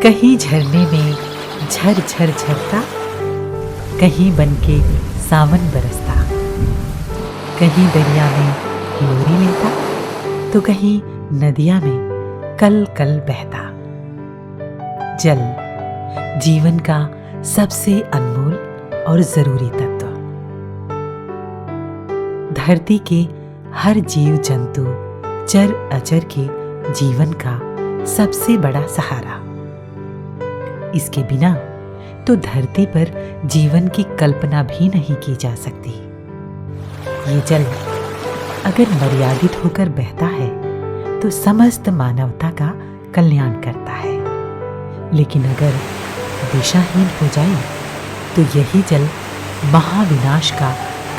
कहीं झरने में झर झर झरता, कहीं बनके सावन बरसता, कहीं दरिया में लोरी मिलता, तो कहीं नदिया में कल कल बहता। जल जीवन का सबसे अनमोल और जरूरी तत्व। धरती के हर जीव जंतु चर अचर के जीवन का सबसे बड़ा सहारा। इसके बिना तो धरती पर जीवन की कल्पना भी नहीं की जा सकती। ये जल अगर मर्यादित होकर बहता है तो समस्त मानवता का कल्याण करता है, लेकिन अगर दिशाहीन हो जाए तो यही जल महाविनाश का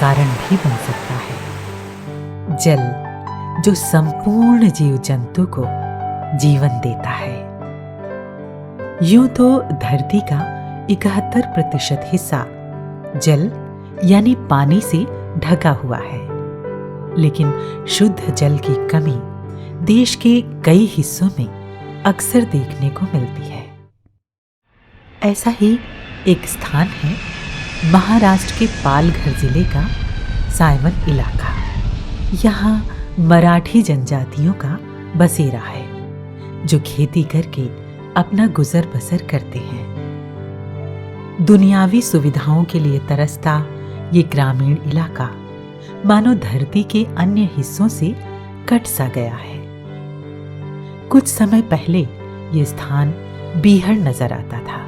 कारण भी बन सकता है। जल जो संपूर्ण जीव जंतु को जीवन देता है। यूं तो धरती का 71% हिस्सा जल यानी पानी से ढका हुआ है, लेकिन शुद्ध जल की कमी देश के कई हिस्सों में अक्सर देखने को मिलती है। ऐसा ही एक स्थान है महाराष्ट्र के पालघर जिले का सायवन इलाका। यहाँ मराठी जनजातियों का बसेरा है, जो खेती करके अपना गुजर बसर करते हैं। दुनियावी सुविधाओं के लिए तरसता ये ग्रामीण इलाका मानो धरती के अन्य हिस्सों से कट सा गया है। कुछ समय पहले ये स्थान बीहड़ नजर आता था।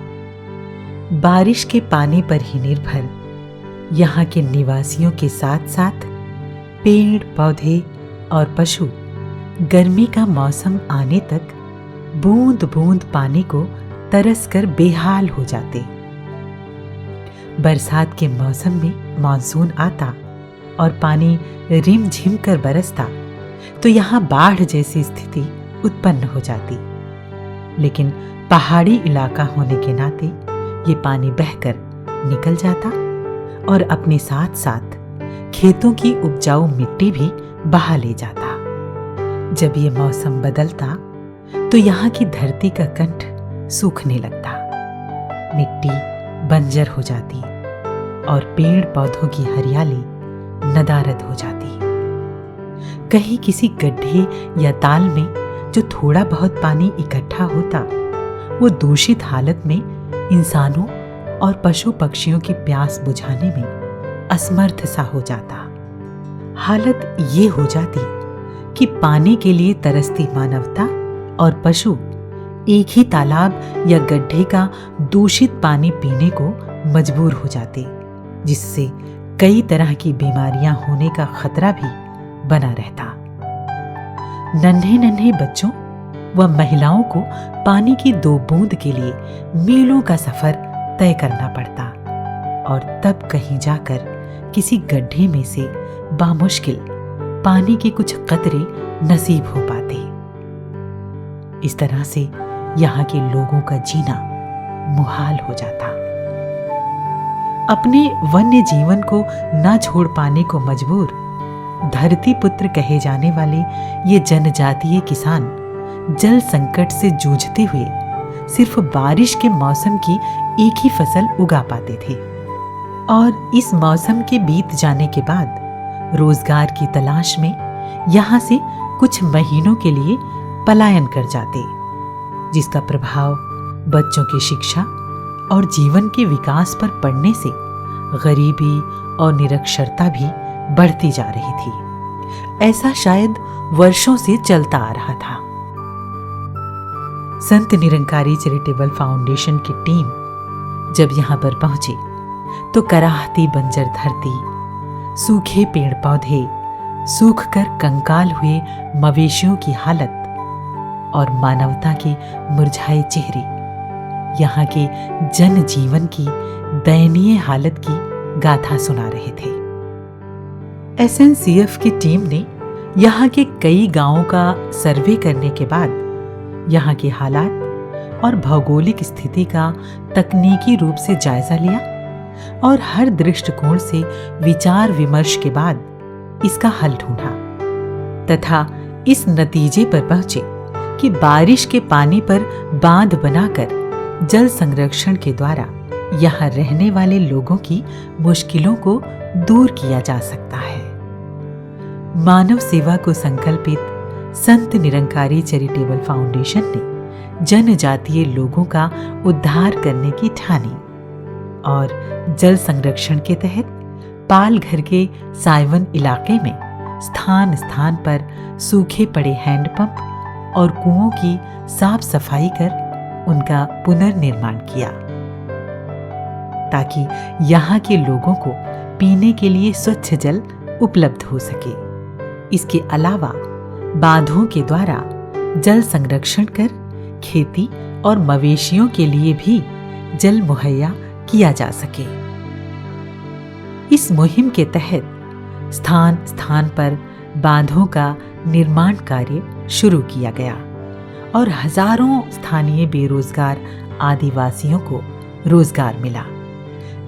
बारिश के पानी पर ही निर्भर यहाँ के निवासियों के साथ साथ पेड़ पौधे और पशु गर्मी का मौसम आने तक बूंद बूंद पानी को तरस कर बेहाल हो जाते। बरसात के मौसम में मानसून आता और पानी रिमझिम कर बरसता तो यहाँ बाढ़ जैसी स्थिति उत्पन्न हो जाती। लेकिन पहाड़ी इलाका होने के नाते ये पानी बहकर निकल जाता और अपने साथ साथ खेतों की उपजाऊ मिट्टी भी बहा ले जाता। जब ये मौसम बदलता तो यहाँ की धरती का कंठ सूखने लगता, मिट्टी बंजर हो जाती और पेड़ पौधों की हरियाली नदारद हो जाती। कहीं किसी गड्ढे या ताल में जो थोड़ा बहुत पानी इकट्ठा होता, वो दूषित हालत में इंसानों और पशु पक्षियों की प्यास बुझाने में असमर्थ सा हो जाता। हालत ये हो जाती कि पानी के लिए तरसती मानवता और पशु एक ही तालाब या गड्ढे का दूषित पानी पीने को मजबूर हो जाते, जिससे कई तरह की बीमारियां होने का खतरा भी बना रहता। नन्हे नन्हे बच्चों व महिलाओं को पानी की 2 बूंद के लिए मीलों का सफर तय करना पड़ता और तब कहीं जाकर किसी गड्ढे में से बामुश्किल पानी के कुछ कतरे नसीब हो पाते। इस तरह से यहाँ के लोगों का जीना मुहाल हो जाता। अपने वन्य जीवन को न छोड़ पाने को मजबूर धरती पुत्र कहे जाने वाले ये जनजातीय किसान जल संकट से जूझते हुए सिर्फ बारिश के मौसम की एक ही फसल उगा पाते थे और इस मौसम के बीत जाने के बाद रोजगार की तलाश में यहाँ से कुछ महीनों के लिए पलायन कर जाते, जिसका प्रभाव बच्चों की शिक्षा और जीवन के विकास पर पड़ने से गरीबी और निरक्षरता भी बढ़ती जा रही थी। ऐसा शायद वर्षों से चलता आ रहा था। संत निरंकारी चैरिटेबल फाउंडेशन की टीम जब यहाँ पर पहुंची तो कराहती बंजर धरती, सूखे पेड़ पौधे, सूख कर कंकाल हुए मवेशियों की हालत और मानवता के मुरझाए चेहरे यहाँ के जन जीवन की दयनीय हालत की गाथा सुना रहे थे। एसएनसीएफ की टीम ने यहाँ के कई गांवों का सर्वे करने के बाद यहाँ के हालात और भौगोलिक स्थिति का तकनीकी रूप से जायजा लिया और हर दृष्टिकोण से विचार विमर्श के बाद इसका हल ढूंढा तथा इस नतीजे पर पहुंचे कि बारिश के पानी पर बांध बनाकर जल संरक्षण के द्वारा यहाँ रहने वाले लोगों की मुश्किलों को दूर किया जा सकता है। मानव सेवा को संकल्पित संत निरंकारी चैरिटेबल फाउंडेशन ने जनजातीय लोगों का उद्धार करने की ठानी और जल संरक्षण के तहत पालघर के सायवन इलाके में स्थान स्थान पर सूखे पड़े हैंडपंप और कुओं की साफ सफाई कर उनका पुनर्निर्माण किया, ताकि यहाँ के लोगों को पीने के लिए स्वच्छ जल उपलब्ध हो सके। इसके अलावा बांधों के द्वारा जल संरक्षण कर खेती और मवेशियों के लिए भी जल मुहैया किया जा सके। इस मुहिम के तहत स्थान स्थान पर बांधों का निर्माण कार्य शुरू किया गया और हजारों स्थानीय बेरोजगार आदिवासियों को रोजगार मिला।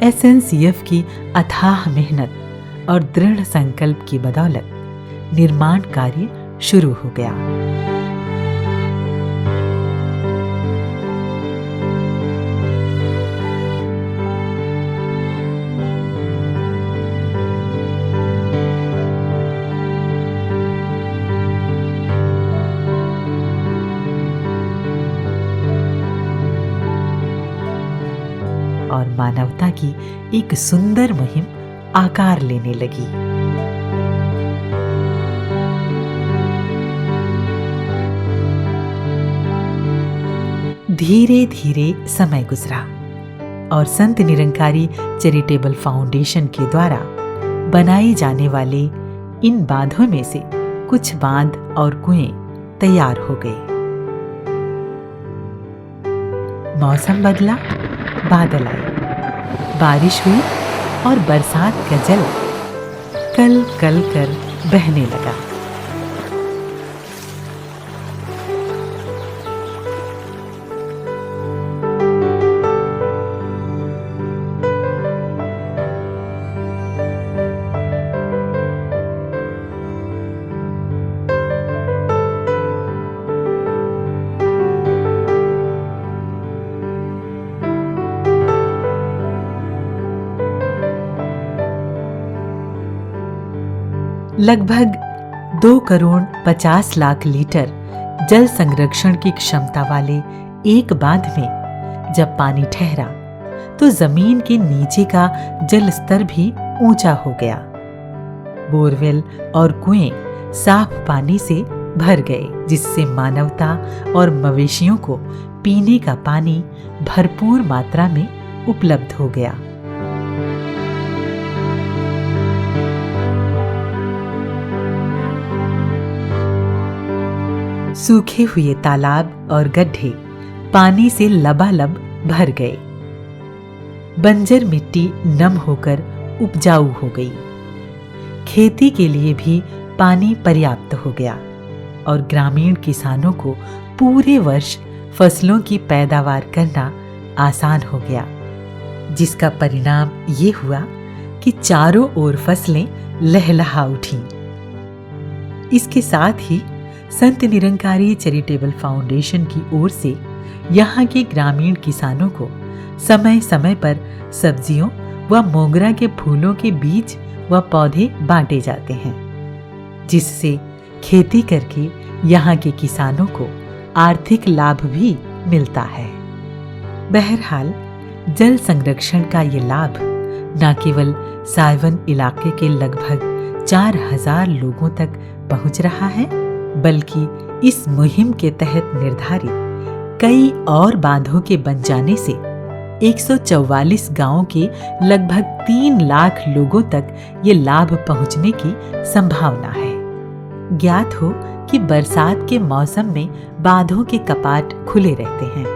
एसएनसीएफ की अथाह मेहनत और दृढ़ संकल्प की बदौलत निर्माण कार्य शुरू हो गया। और मानवता की एक सुंदर मुहिम आकार लेने लगी। धीरे धीरे समय गुजरा और संत निरंकारी चैरिटेबल फाउंडेशन के द्वारा बनाए जाने वाले इन बांधों में से कुछ बांध और कुएं तैयार हो गए। मौसम बदला, बादल आए, बारिश हुई और बरसात का जल कल कल कर बहने लगा। लगभग 2,50,00,000 लीटर जल संरक्षण की क्षमता वाले एक बांध में जब पानी ठहरा तो जमीन के नीचे का जल स्तर भी ऊंचा हो गया। बोरवेल और कुएं साफ पानी से भर गए, जिससे मानवता और मवेशियों को पीने का पानी भरपूर मात्रा में उपलब्ध हो गया। सूखे हुए तालाब और गड्ढे पानी से लबालब भर गए। बंजर मिट्टी नम होकर उपजाऊ हो गई। खेती के लिए भी पानी पर्याप्त हो गया और ग्रामीण किसानों को पूरे वर्ष फसलों की पैदावार करना आसान हो गया, जिसका परिणाम ये हुआ कि चारों ओर फसलें लहलहा उठीं। इसके साथ ही संत निरंकारी चैरिटेबल फाउंडेशन की ओर से यहाँ के ग्रामीण किसानों को समय समय पर सब्जियों व मोगरा के फूलों के बीज व पौधे बांटे जाते हैं, जिससे खेती करके यहाँ के किसानों को आर्थिक लाभ भी मिलता है। बहरहाल जल संरक्षण का ये लाभ न केवल सायवन इलाके के लगभग 4,000 लोगों तक पहुंच रहा है, बल्कि इस मुहिम के तहत निर्धारित कई और बांधों के बन जाने से 144 गांवों के लगभग 3 लाख लोगों तक ये लाभ पहुंचने की संभावना है। ज्ञात हो कि बरसात के मौसम में बांधों के कपाट खुले रहते हैं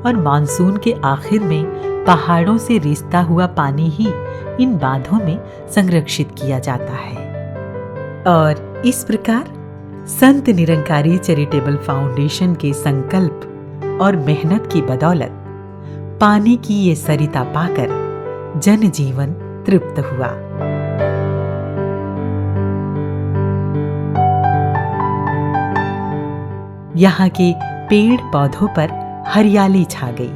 और मानसून के आखिर में पहाड़ों से रिसता हुआ पानी ही इन बांधों में संरक्षित किया जाता है। और इस प्रकार संत निरंकारी चैरिटेबल फाउंडेशन के संकल्प और मेहनत की बदौलत पानी की ये सरिता पाकर जनजीवन तृप्त हुआ। यहाँ के पेड़ पौधों पर हरियाली छा गई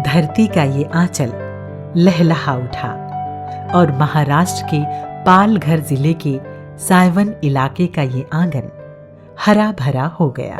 धरती का ये आंचल लहलहा उठा और महाराष्ट्र के पालघर जिले के सायवन इलाके का ये आंगन हरा भरा हो गया।